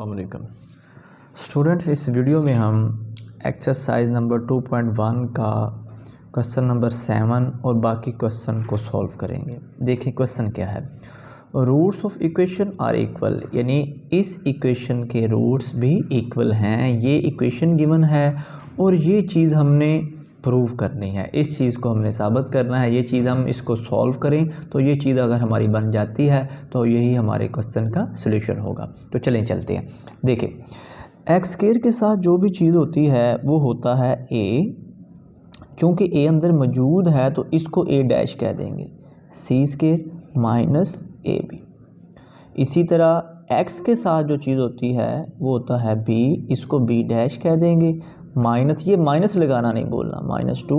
अस्सलामुअलैकुम स्टूडेंट्स, इस वीडियो में हम एक्सरसाइज नंबर 2.1 का क्वेश्चन नंबर 7 और बाकी क्वेश्चन को सॉल्व करेंगे। देखिए क्वेश्चन क्या है। Roots of equation are equal, यानी इस इक्वेशन के रूट्स भी इक्वल हैं। ये इक्वेशन गिवन है और ये चीज़ हमने प्रूव करनी है, इस चीज़ को हमने साबित करना है। ये चीज़ हम इसको सॉल्व करें तो ये चीज़ अगर हमारी बन जाती है तो यही हमारे क्वेश्चन का सॉल्यूशन होगा। तो चलें चलते हैं। देखिए एक्स स्क्वायर के साथ जो भी चीज़ होती है वो होता है ए, क्योंकि ए अंदर मौजूद है तो इसको ए डैश कह देंगे, सी स्क्वायर माइनस ए बी। इसी तरह एक्स के साथ जो चीज़ होती है वो होता है बी, इसको बी डैश कह देंगे, माइनस, ये माइनस लगाना नहीं बोलना, -2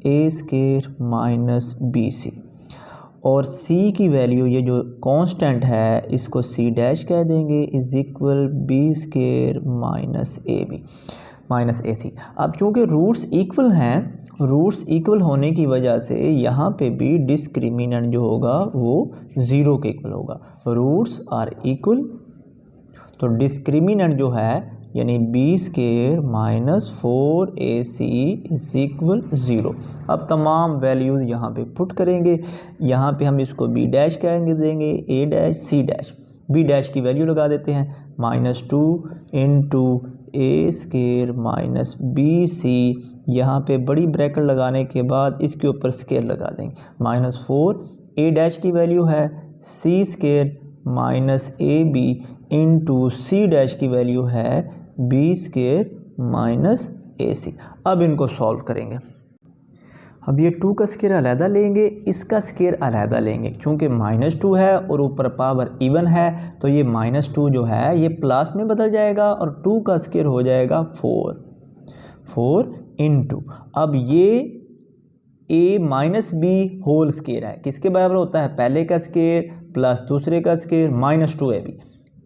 ए स्क्वायर माइनस बी सी। और सी की वैल्यू ये जो कांस्टेंट है इसको सी डैश कह देंगे, is equal B square minus A B minus A C. अब चूँकि रूट्स इक्वल हैं, रूट्स इक्वल होने की वजह से यहाँ पे भी डिस्क्रिमिनेंट जो होगा वो 0 के इक्वल होगा। रूट्स आर इक्वल तो डिस्क्रिमिनेंट जो है यानी B square minus 4ac is equal 0। अब तमाम वैल्यूज़ यहाँ पे पुट करेंगे। यहाँ पे हम इसको बी डैश कहेंगे, देंगे A dash C dash, B dash की वैल्यू लगा देते हैं -2 into A square minus B C. यहाँ पे बड़ी ब्रैकेट लगाने के बाद इसके ऊपर स्क्वायर लगा देंगे, -4 ए डैश की वैल्यू है C square minus A B into C dash की वैल्यू है B square minus A C. अब इनको सॉल्व करेंगे। अब ये 2 का स्क्वायर अलहदा लेंगे, इसका स्क्वायर अलहदा लेंगे, क्योंकि -2 है और ऊपर पावर इवन है तो ये -2 जो है ये प्लस में बदल जाएगा और 2 का स्क्वायर हो जाएगा 4 इंटू, अब ये a minus B whole square है, किसके बराबर होता है, पहले का स्क्वायर प्लस दूसरे का स्क्वायर -2ab।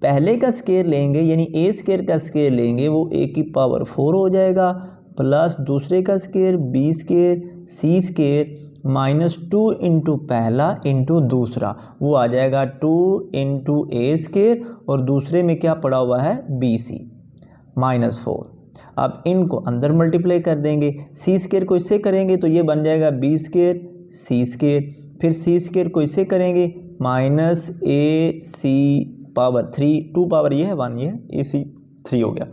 पहले का स्क्वायर लेंगे यानी ए स्क्वायर का स्क्वायर लेंगे वो a की पावर 4 हो जाएगा, प्लस दूसरे का square B square C square -2 into पहला इंटू दूसरा, वो आ जाएगा 2 इंटू ए स्क्वायर और दूसरे में क्या पड़ा हुआ है बी सी -4। अब इनको अंदर मल्टीप्लाई कर देंगे, सी स्क्वायर को इससे करेंगे तो ये बन जाएगा बी स्क्वायर सी स्क्वायर, फिर सी स्क्वायर को इससे करेंगे minus A C power 3, 2 power ये है 1, ये ए सी 3 हो गया।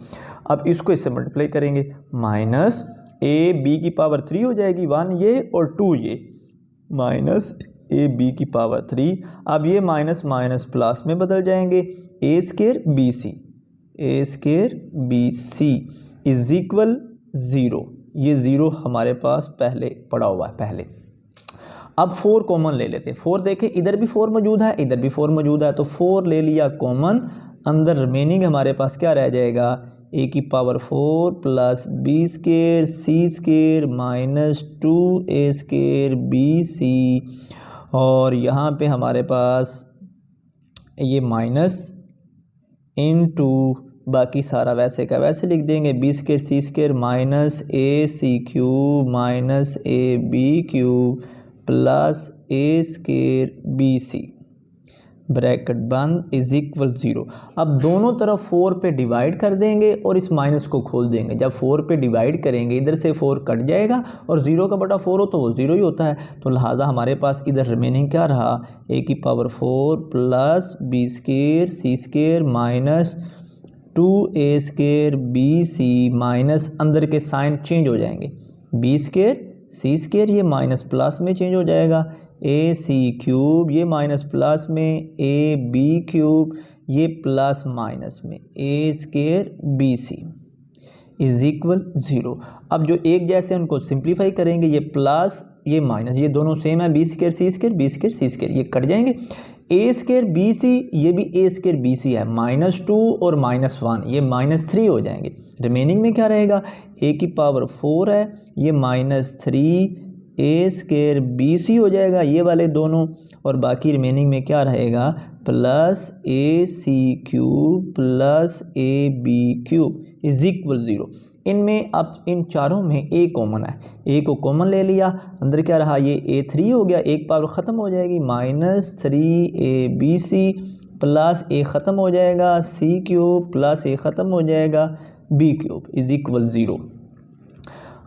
अब इसको इससे मल्टीप्लाई करेंगे, माइनस ए बी की पावर 3 हो जाएगी 1 ये और 2 ये, माइनस ए बी की पावर 3। अब ये माइनस माइनस प्लस में बदल जाएंगे, A square B C, A square B C is equal 0। ये 0 हमारे पास पहले पड़ा हुआ है पहले। अब 4 कॉमन ले लेते हैं। 4 देखें इधर भी 4 मौजूद है, इधर भी 4 मौजूद है, तो 4 ले लिया कॉमन, अंदर रिमेनिंग हमारे पास क्या रह जाएगा, ए की power 4 plus B square C square minus 2 A square B सी। और यहाँ पे हमारे पास ये माइनस इनटू बाकी सारा वैसे का वैसे लिख देंगे, B square C square minus A C cube minus A B cube plus A square B C, bracket बंद, इज इक्वल 0। अब दोनों तरफ 4 पे डिवाइड कर देंगे और इस माइनस को खोल देंगे। जब 4 पे डिवाइड करेंगे इधर से 4 कट जाएगा और 0 का बटा 4 हो तो वो 0 ही होता है, तो लिहाजा हमारे पास इधर रिमेनिंग क्या रहा, ए की power 4 plus B square C square minus 2 A square B C, minus अंदर के साइन चेंज हो जाएंगे, बी स्क्वायर सी स्क्वायर ये माइनस प्लस में चेंज हो जाएगा, ए सी क्यूब ये माइनस प्लस में, ए बी क्यूब ये प्लस माइनस में, A square B C is equal 0। अब जो एक जैसे उनको सिंप्लीफाई करेंगे, ये प्लस ये माइनस, ये दोनों सेम है, B square C square B square C square, ये कट जाएंगे, ए स्क्वायर बी सी ये भी ए स्क्वायर बी सी है, -2 और -1 ये -3 हो जाएंगे। रिमेनिंग में क्या रहेगा, ए की पावर 4 है, ये -3 ए स्क्वायर बी सी हो जाएगा ये वाले दोनों, और बाकी रिमेनिंग में क्या रहेगा, plus A C cube plus A B cube is equal 0। इनमें अब इन चारों में ए कॉमन है, ए को कॉमन ले लिया, अंदर क्या रहा, ये ए 3 हो गया, एक पावर ख़त्म हो जाएगी, -3 ए बी सी प्लस ए ख़त्म हो जाएगा सी क्यूब प्लस ए ख़त्म हो जाएगा बी क्यूब इज इक्वल 0।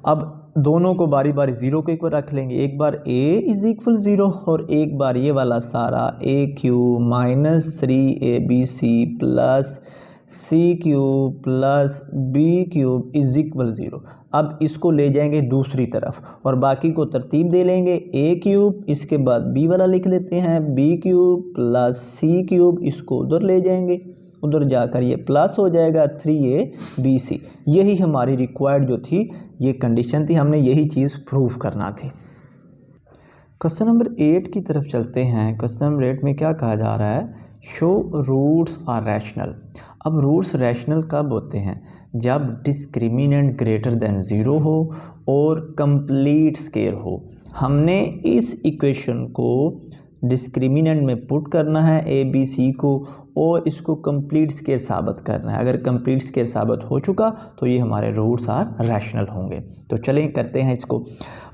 अब दोनों को बारी बारी 0 के ऊपर रख लेंगे। एक बार a इज इक्वल 0 और एक बार ये वाला सारा a cube minus 3abc plus C cube plus B cube is equal 0। अब इसको ले जाएंगे दूसरी तरफ और बाकी को तरतीब दे लेंगे। a क्यूब इसके बाद b वाला लिख लेते हैं b cube plus C cube, इसको उधर ले जाएंगे, उधर जाकर ये प्लस हो जाएगा 3abc। यही हमारी रिक्वायर्ड जो थी ये कंडीशन थी, हमने यही चीज़ प्रूव करना थी। क्वेश्चन नंबर 8 की तरफ चलते हैं। क्वेश्चन नंबर 8 में क्या कहा जा रहा है, शो रूट्स आर रैशनल। अब रूट्स रैशनल कब होते हैं, जब डिस्क्रिमिनेंट ग्रेटर देन 0 हो और कंप्लीट स्केयर हो। हमने इस इक्वेशन को डिस्क्रिमिनेंट में पुट करना है ए बी सी को और इसको कंप्लीट स्केयर साबित करना है। अगर कंप्लीट स्केयर साबित हो चुका तो ये हमारे रूट्स आर रैशनल होंगे। तो चलें करते हैं इसको।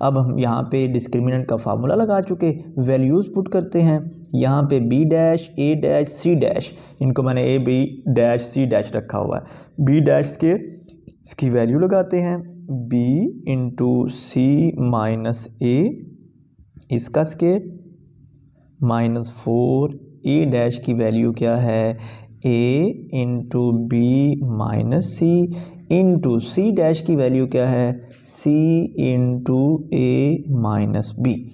अब हम यहाँ पे डिस्क्रिमिनेंट का फार्मूला लगा चुके, वैल्यूज़ पुट करते हैं। यहाँ पे B dash A dash C dash, इनको मैंने A B dash C dash रखा हुआ है। बी डैश के इसकी वैल्यू लगाते हैं बी इंटू सी माइनस ए, इसका स्केयर माइनस 4, ए डैश की वैल्यू क्या है ए इंटू बी माइनस सी, इंटू सी डैश की वैल्यू क्या है सी इंटू ए माइनस बी।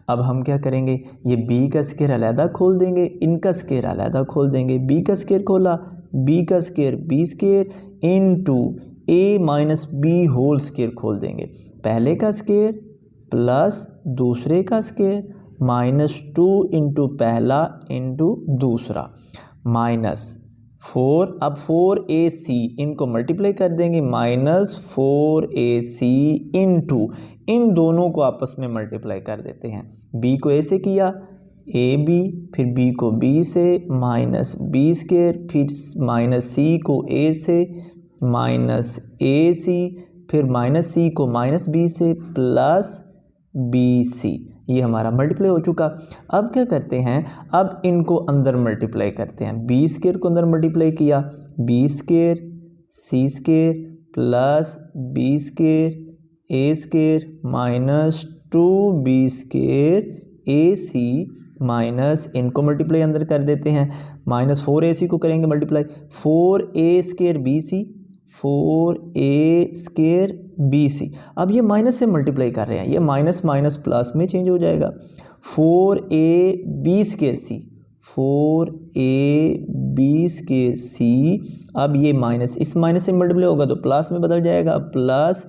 अब हम क्या करेंगे, ये b का स्केयर अलहदा खोल देंगे, इनका स्केयर अलहदा खोल देंगे। b का स्केयर खोला, b का square b square into a minus B whole square खोल देंगे। पहले का स्केयर प्लस दूसरे का स्केयर -2 इंटू पहला इंटू दूसरा माइनस 4। अब 4ac इनको मल्टीप्लाई कर देंगे -4ac इंटू इन दोनों को आपस में मल्टीप्लाई कर देते हैं। b को a से किया ab, फिर b को b से माइनस b स्केयर, फिर माइनस c को a से माइनस ac, फिर माइनस c को माइनस b से प्लस bc। ये हमारा मल्टीप्लाई हो चुका। अब क्या करते हैं, अब इनको अंदर मल्टीप्लाई करते हैं। बी स्केयर को अंदर मल्टीप्लाई किया, B square C square plus B square A square minus 2b square A C minus इनको मल्टीप्लाई अंदर कर देते हैं। -4ac को करेंगे multiply 4a square B C 4a square B C. अब ये माइनस से मल्टीप्लाई कर रहे हैं, ये माइनस माइनस प्लस में चेंज हो जाएगा। 4ab स्केयर सी 4ab स्केयर सी। अब ये माइनस इस माइनस से मल्टीप्लाई होगा तो प्लस में बदल जाएगा, प्लस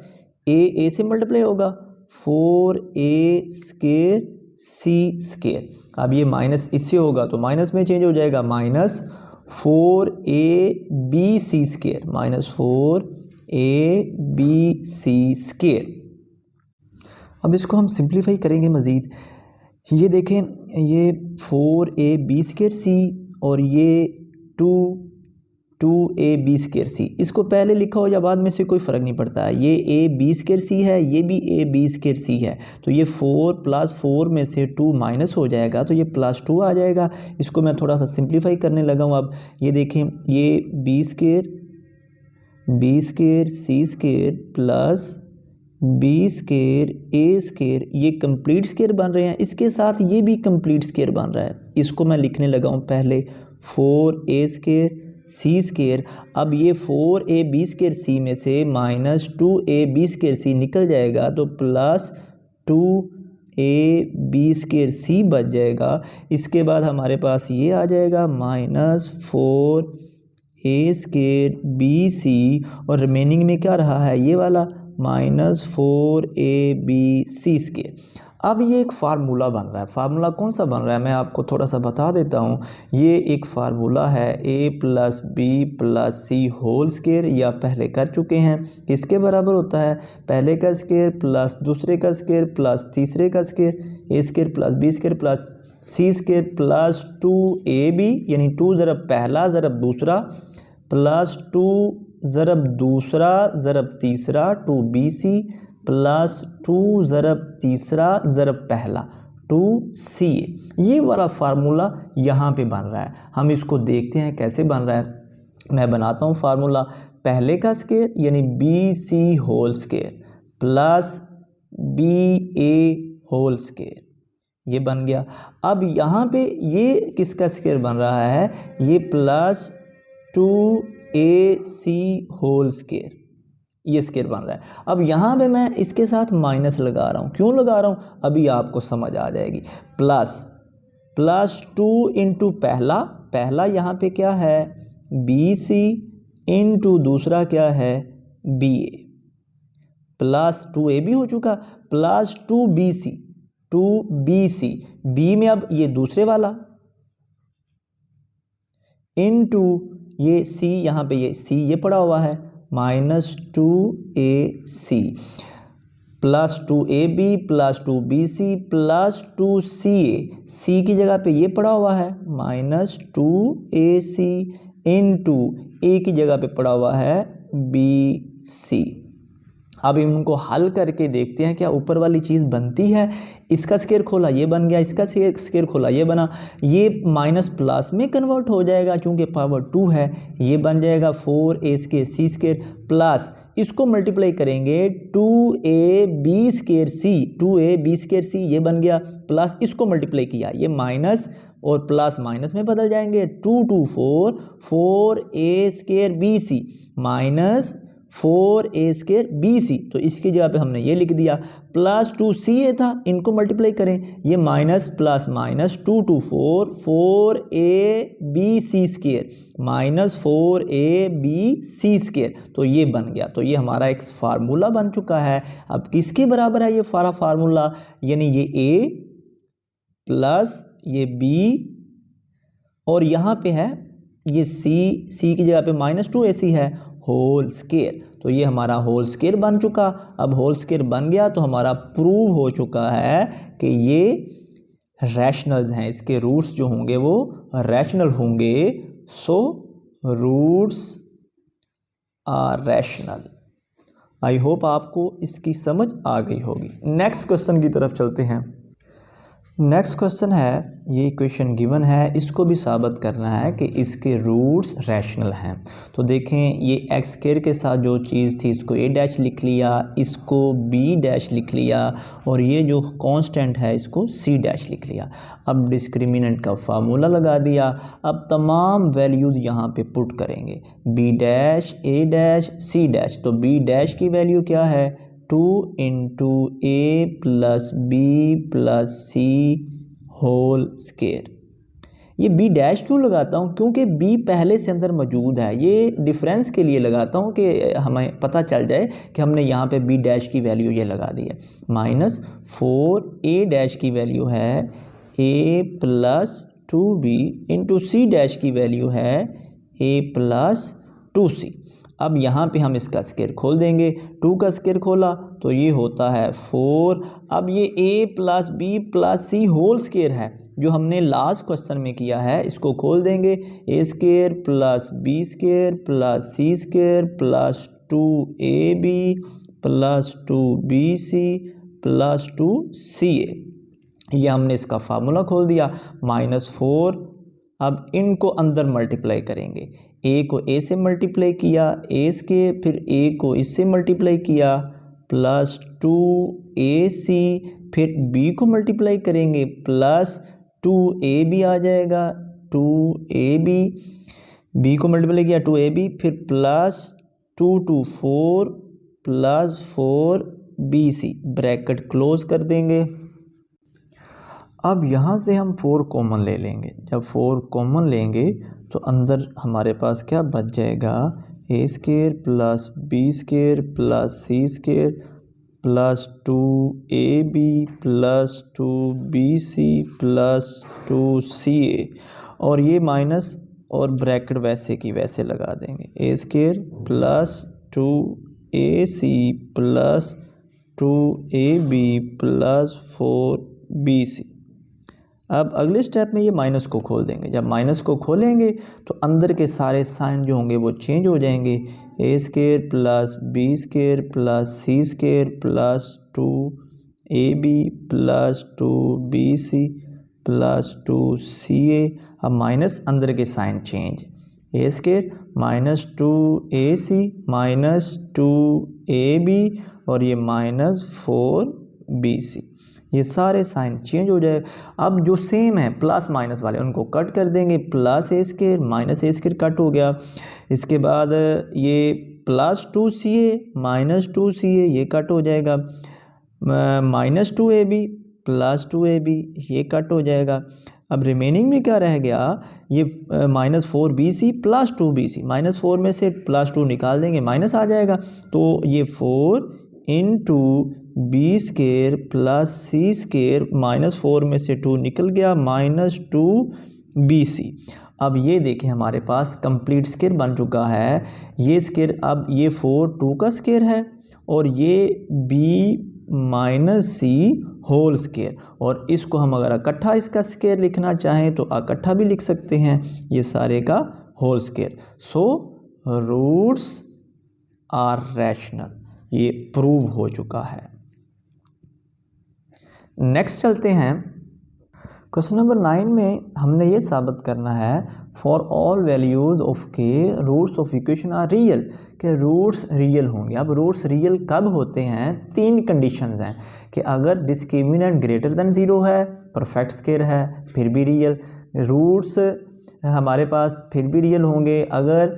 a से मल्टीप्लाई होगा 4a स्केयर सी स्केयर। अब ये माइनस इससे होगा तो माइनस में चेंज हो जाएगा, minus 4abc square -4abc square. अब इसको हम सिंप्लीफाई करेंगे मज़ीद। ये देखें, ये 4ab स्केयर सी और ये 2ab स्केयर सी, इसको पहले लिखा हो या बाद में से कोई फ़र्क नहीं पड़ता है। ये ab स्केयर सी है, ये भी ab स्केयर सी है, तो ये 4 + 4 में से 2 माइनस हो जाएगा तो ये +2 आ जाएगा। इसको मैं थोड़ा सा सिंप्लीफाई करने लगा हूँ। अब ये देखें, ये b square C square plus b square a square, ये कंप्लीट स्केयर बन रहे हैं, इसके साथ ये भी कंप्लीट स्केयर बन रहा है। इसको मैं लिखने लगा हूँ पहले 4a स्केयर सी स्केयर। अब ये 4ab स्केयर सी में से -2ab स्केयर सी निकल जाएगा तो +2ab स्केयर सी बच जाएगा। इसके बाद हमारे पास ये आ जाएगा -4a स्केयर बी सी और रिमेनिंग में क्या रहा है ये वाला -4abc स्केयर। अब ये एक फार्मूला बन रहा है। फार्मूला कौन सा बन रहा है मैं आपको थोड़ा सा बता देता हूँ। ये एक फार्मूला है a + b + c whole square, या पहले कर चुके हैं। किसके बराबर होता है, पहले का स्केयर प्लस दूसरे का स्केयर प्लस तीसरे का square, a square plus b square plus c square plus 2ab, यानी 2 ज़रब पहला ज़रब दूसरा प्लस 2 ज़रब दूसरा ज़रब तीसरा 2bc प्लस 2 ज़रब तीसरा ज़रब पहला 2ca। ये वाला फार्मूला यहाँ पे बन रहा है। हम इसको देखते हैं कैसे बन रहा है। मैं बनाता हूँ फार्मूला। पहले का स्क्वायर यानी bc whole square plus ba whole square, ये बन गया। अब यहाँ पे ये किसका स्क्वायर बन रहा है, ये प्लस 2ac होल स्क्वायर, ये स्क्वायर बन रहा है। अब यहाँ पे मैं इसके साथ माइनस लगा रहा हूँ। क्यों लगा रहा हूँ अभी आपको समझ आ जाएगी। प्लस 2 इंटू पहला यहाँ पे क्या है bc इंटू दूसरा क्या है ba, प्लस 2ab हो चुका, प्लस 2bc बी में अब ये दूसरे वाला इनटू ये सी, यहाँ पे ये सी ये पड़ा हुआ है minus 2ac plus 2ab plus 2bc plus 2ca, सी की जगह पे ये पड़ा हुआ है माइनस 2ac इनटू ए की जगह पे पड़ा हुआ है bc। अब इनको हल करके देखते हैं क्या ऊपर वाली चीज़ बनती है। इसका स्क्वायर खोला ये बन गया, इसका स्क्वायर खोला ये बना, ये माइनस प्लस में कन्वर्ट हो जाएगा क्योंकि पावर 2 है, ये बन जाएगा 4a square C square plus इसको मल्टीप्लाई करेंगे 2ab स्क्वायर सी, 2ab स्क्वायर सी ये बन गया, प्लस इसको मल्टीप्लाई किया ये माइनस और प्लस माइनस में बदल जाएंगे 2 2 4 4a square B C minus 4a square bc, तो इसकी जगह पे हमने ये लिख दिया प्लस 2ca था, इनको मल्टीप्लाई करें ये minus plus minus 2 2 4 4abc square minus 4abc square, तो ये बन गया। तो ये हमारा एक फार्मूला बन चुका है। अब किसके बराबर है ये सारा फार्मूला, यानी ये a प्लस ये b और यहाँ पे है ये c की जगह पे माइनस 2ac है होल स्क्वायर, तो ये हमारा होल स्क्वायर बन चुका। अब होल स्क्वायर बन गया तो हमारा प्रूव हो चुका है कि ये रैशनल्स हैं, इसके रूट्स जो होंगे वो रैशनल होंगे, so roots are rational. I hope आपको इसकी समझ आ गई होगी। नेक्स्ट क्वेश्चन की तरफ चलते हैं। नेक्स्ट क्वेश्चन है, ये इक्वेशन गिवन है, इसको भी साबित करना है कि इसके रूट्स रैशनल हैं। तो देखें ये एक्स स्क्वायर के साथ जो चीज़ थी इसको a डैश लिख लिया, इसको b डैश लिख लिया और ये जो कांस्टेंट है इसको c डैश लिख लिया। अब डिस्क्रिमिनेंट का फार्मूला लगा दिया। अब तमाम वैल्यूज़ यहाँ पे पुट करेंगे b dash a dash c dash, तो b डैश की वैल्यू क्या है 2 into a plus b plus c whole square. ये b डैश क्यों लगाता हूँ, क्योंकि b पहले से अंदर मौजूद है, ये डिफरेंस के लिए लगाता हूँ कि हमें पता चल जाए कि हमने यहाँ पे b डैश की वैल्यू ये लगा दी है। माइनस 4a डैश की वैल्यू है a plus 2b into c dash की वैल्यू है a प्लस 2c। अब यहाँ पे हम इसका स्क्वायर खोल देंगे, 2 का स्क्वायर खोला तो ये होता है 4। अब ये a plus b plus c whole square है जो हमने लास्ट क्वेश्चन में किया है, इसको खोल देंगे a square plus b square plus c square plus 2ab plus 2bc plus 2ca, ये हमने इसका फार्मूला खोल दिया -4। अब इनको अंदर मल्टीप्लाई करेंगे, a को a से मल्टीप्लाई किया a के, फिर a को इससे मल्टीप्लाई किया प्लस 2ac, फिर b को मल्टीप्लाई करेंगे प्लस 2ab आ जाएगा 2ab, b को मल्टीप्लाई किया 2ab, फिर plus 2 2 4 plus 4bc, bracket close कर देंगे। अब यहाँ से हम 4 कॉमन ले लेंगे, जब 4 कॉमन लेंगे तो अंदर हमारे पास क्या बच जाएगा a square plus b square plus c square plus 2ab plus 2bc plus 2ca, और ये माइनस और ब्रैकेट वैसे की वैसे लगा देंगे a square plus 2ac plus 2ab plus 4bc। अब अगले स्टेप में ये माइनस को खोल देंगे, जब माइनस को खोलेंगे तो अंदर के सारे साइन जो होंगे वो चेंज हो जाएंगे, a square plus b square plus c square plus 2 A B plus 2BC plus 2CA। अब माइनस अंदर के sign change, A square minus 2AC minus 2AB और ये माइनस 4BC, ये सारे साइन चेंज हो जाए। अब जो सेम है प्लस माइनस वाले उनको कट कर देंगे, प्लस ए स्केयर माइनस ए स्केयर कट हो गया। इसके बाद ये प्लस 2CA माइनस 2CA ये कट हो जाएगा, माइनस 2AB प्लस 2AB ये कट हो जाएगा। अब रिमेनिंग में क्या रह गया, ये minus 4BC plus 2BC, minus 4 में से प्लस 2 निकाल देंगे माइनस आ जाएगा, तो ये 4 इंटू बी स्केयर प्लस सी स्केयर, माइनस 4 में से 2 निकल गया, माइनस 2BC। अब ये देखें हमारे पास कंप्लीट स्केयर बन चुका है। ये स्केयर, अब ये 4 2 का स्केयर है और ये b माइनस सी होल स्केयर, और इसको हम अगर इकट्ठा इसका स्केयर लिखना चाहें तो इकट्ठा भी लिख सकते हैं, ये सारे का whole square. So roots are rational, ये प्रूव हो चुका है। नेक्स्ट चलते हैं क्वेश्चन नंबर 9 में हमने ये साबित करना है for all values of K roots of equation are real, कि रूट्स रियल होंगे। अब रूट्स रियल कब होते हैं, 3 कंडीशंस हैं कि अगर डिस्क्रिमिनेंट ग्रेटर देन 0 है, परफेक्ट स्केयर है, फिर भी रियल। रूट्स हमारे पास फिर भी रियल होंगे अगर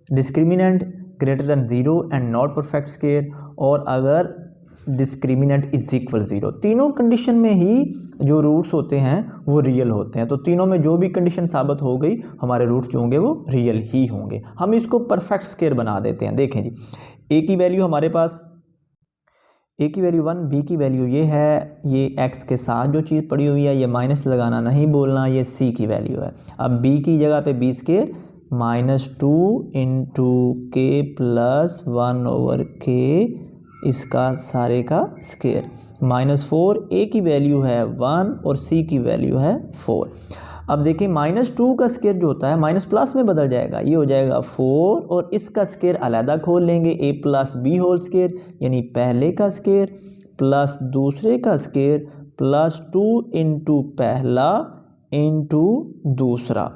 discriminant greater than 0 and not perfect square, और अगर डिस्क्रिमिनेंट इज इक्वल 0। तीनों कंडीशन में ही जो रूट्स होते हैं वो रियल होते हैं। तो तीनों में जो भी कंडीशन साबित हो गई, हमारे रूट्स जो होंगे वो रियल ही होंगे। हम इसको परफेक्ट स्केयर बना देते हैं। देखें जी, ए की वैल्यू हमारे पास, ए की वैल्यू 1, बी की वैल्यू ये है, ये एक्स के साथ जो चीज़ पड़ी हुई है ये माइनस लगाना नहीं बोलना, ये सी की वैल्यू है। अब बी की जगह पे बी स्केयर माइनस 2 इंटू के प्लस 1 ओवर के, इसका सारे का स्केयर, माइनस 4, ए की वैल्यू है 1 और सी की वैल्यू है 4। अब देखिए माइनस 2 का स्केयर जो होता है माइनस प्लस में बदल जाएगा, ये हो जाएगा 4 और इसका स्केयर अलहदा खोल लेंगे, ए प्लस बी होल स्केयर, यानी पहले का स्केयर प्लस दूसरे का स्केयर प्लस 2 इंटू पहला इंटू दूसरा,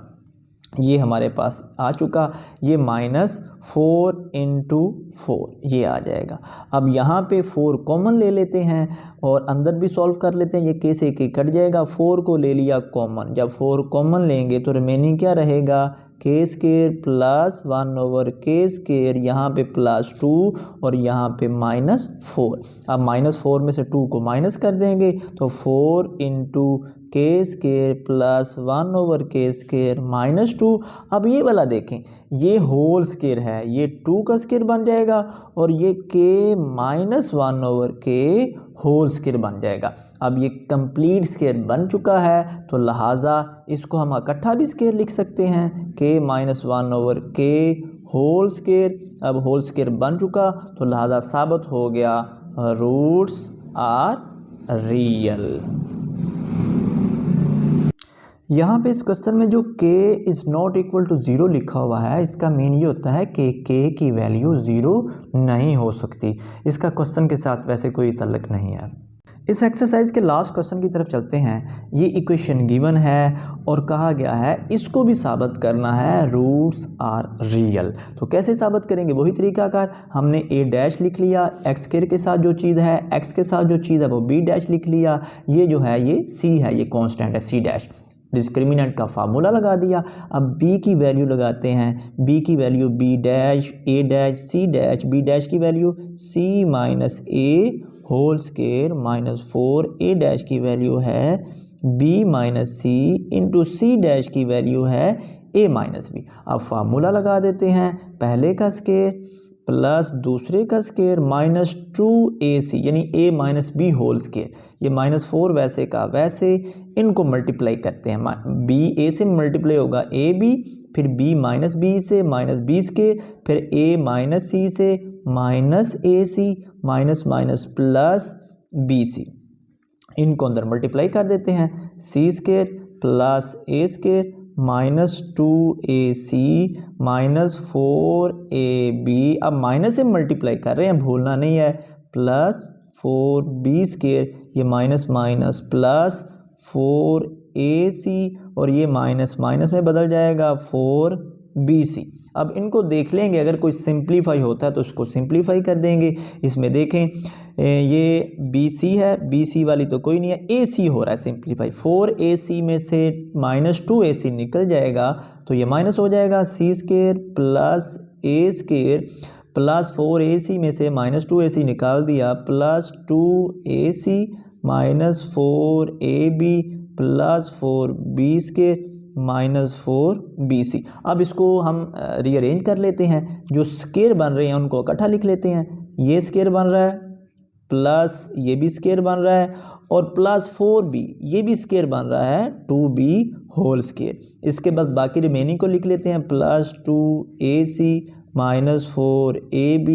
ये हमारे पास आ चुका। ये माइनस 4 इंटू 4 ये आ जाएगा। अब यहाँ पे 4 कॉमन ले लेते हैं और अंदर भी सॉल्व कर लेते हैं, ये के से के कट जाएगा, 4 को ले लिया कॉमन। जब 4 कॉमन लेंगे तो रिमेनिंग क्या रहेगा, के स्केयर प्लस 1 ओवर के स्केयर, यहाँ पे प्लस 2 और यहाँ पे माइनस 4। अब माइनस 4 में से 2 को माइनस कर देंगे तो 4 इंटू के स्केयर प्लस 1 ओवर के स्केयर माइनस 2। अब ये वाला देखें, ये होल स्केयर है, ये 2 का स्केयर बन जाएगा और ये के माइनस 1 ओवर के होल स्केयर बन जाएगा। अब ये कंप्लीट स्केयर बन चुका है, तो लिहाजा इसको हम इकट्ठा भी स्केयर लिख सकते हैं, के माइनस 1 ओवर के होल स्केयर। अब होल स्केयर बन चुका तो लिहाजा साबित हो गया रूट्स आर रियल। यहाँ पे इस क्वेश्चन में जो k is not equal to 0 लिखा हुआ है, इसका मीन ये होता है कि k की वैल्यू 0 नहीं हो सकती। इसका क्वेश्चन के साथ वैसे कोई ताल्लुक नहीं है। इस एक्सरसाइज के लास्ट क्वेश्चन की तरफ चलते हैं। ये इक्वेशन गिवन है और कहा गया है इसको भी साबित करना है रूट्स आर रियल। तो कैसे साबित करेंगे, वही तरीकाकार, हमने ए डैश लिख लिया, एक्स स्क्वायर के साथ जो चीज़ है, एक्स के साथ जो चीज़ है वो बी डैश लिख लिया, ये जो है ये सी है, ये कांस्टेंट है सी डैश, डिस्क्रिमिनेंट का फार्मूला लगा दिया। अब b की वैल्यू लगाते हैं, b की value b dash, a dash, c dash, b dash की value c minus a whole square minus 4, a dash की वैल्यू है b minus c into c dash की वैल्यू है a माइनस b। अब formula लगा देते हैं, पहले का स्केयर प्लस दूसरे का स्केयर माइनस 2ac यानी a minus B whole square, ये माइनस 4 वैसे का वैसे, इनको मल्टीप्लाई करते हैं, b a से मल्टीप्लाई होगा a b, फिर b माइनस बी से माइनस बी स्केयर, फिर a माइनस c से minus ac minus minus plus bc, इनको अंदर मल्टीप्लाई कर देते हैं, c square plus a square minus 2ac minus 4ab, अब माइनस से मल्टीप्लाई कर रहे हैं, भूलना नहीं है, प्लस 4b², ये माइनस माइनस प्लस 4ac, और ये माइनस माइनस में बदल जाएगा 4bc। अब इनको देख लेंगे, अगर कोई सिंप्लीफाई होता है तो उसको सिंप्लीफाई कर देंगे। इसमें देखें ये bc है, bc वाली तो कोई नहीं है, ac हो रहा है सिंप्लीफाई। 4ac में से -2ac निकल जाएगा तो ये माइनस हो जाएगा, c² plus a² plus 4ac में से -2ac निकाल दिया, plus 2ac minus 4ab plus 4b² minus 4bc। अब इसको हम रीअरेंज कर लेते हैं, जो स्केयर बन रहे हैं उनको इकट्ठा लिख लेते हैं। ये स्केयर बन रहा है प्लस ये भी स्केयर बन रहा है, और प्लस 4b ये भी स्केयर बन रहा है 2b होल स्केयर। इसके बाद बाकी रिमेनिंग को लिख लेते हैं, plus 2ac minus 4ab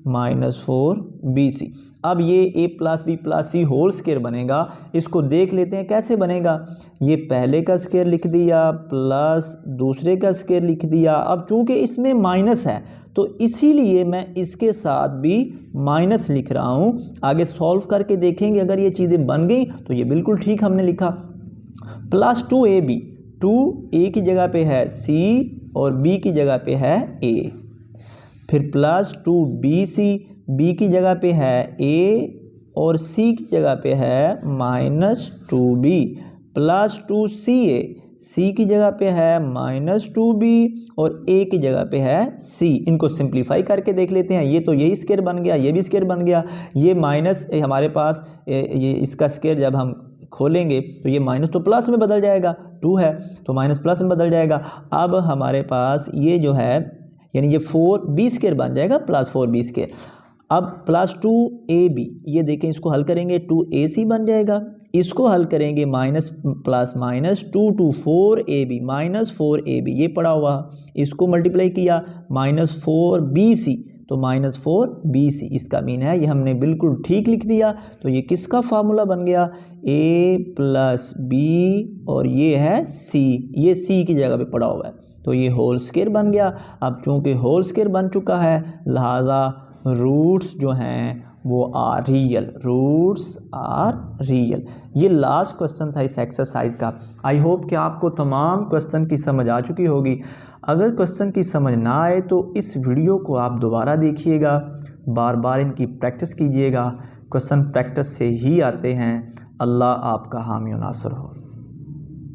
minus 4bc। अब ये a plus b plus c whole square बनेगा। इसको देख लेते हैं कैसे बनेगा। ये पहले का स्केयर लिख दिया प्लस दूसरे का स्केयर लिख दिया। अब चूंकि इसमें माइनस है तो इसीलिए मैं इसके साथ भी माइनस लिख रहा हूँ। आगे सॉल्व करके देखेंगे, अगर ये चीज़ें बन गई तो ये बिल्कुल ठीक हमने लिखा। प्लस 2ab, 2a की जगह पे है c और b की जगह पे है a। फिर प्लस 2bc, b की जगह पे है a और c की जगह पे है minus 2b, plus 2ca, c की जगह पे है माइनस 2b और a की जगह पे है c। इनको सिंप्लीफाई करके देख लेते हैं। ये तो यही स्केयर बन गया, ये भी स्केयर बन गया। ये माइनस हमारे पास ये इसका स्केयर जब हम खोलेंगे तो ये माइनस तो प्लस में बदल जाएगा, 2 है तो माइनस प्लस में बदल जाएगा। अब हमारे पास ये जो है यानी ये 4b² बन जाएगा प्लस 4b²। अब प्लस 2ab, ये देखें इसको हल करेंगे 2ac बन जाएगा। इसको हल करेंगे minus plus minus 2 to 4ab minus 4ab, ये पड़ा हुआ। इसको मल्टीप्लाई किया माइनस 4bc तो माइनस 4bc। इसका मीन है ये हमने बिल्कुल ठीक लिख दिया। तो ये किसका फार्मूला बन गया, a प्लस b और ये है c, ये c की जगह पे पड़ा हुआ है तो ये होल स्केयर बन गया। अब चूंकि होल स्केयर बन चुका है लिहाजा रूट्स जो हैं वो are real, roots are real. ये लास्ट क्वेश्चन था इस एक्सरसाइज का। आई होप कि आपको तमाम क्वेश्चन की समझ आ चुकी होगी। अगर क्वेश्चन की समझ ना आए तो इस वीडियो को आप दोबारा देखिएगा, बार बार इनकी प्रैक्टिस कीजिएगा। क्वेश्चन प्रैक्टिस से ही आते हैं। अल्लाह आपका हामी और नासर हो।